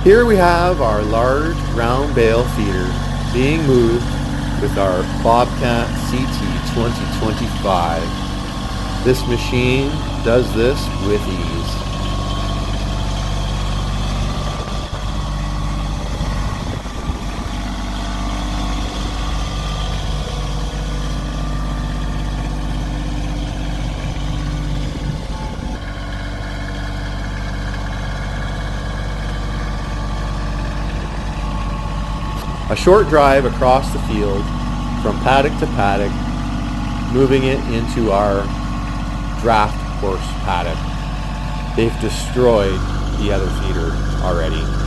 Here we have our large round bale feeder being moved with our Bobcat CT 2025. This machine does this with ease. A short drive across the field from paddock to paddock, moving it into our draft horse paddock. They've destroyed the other feeder already.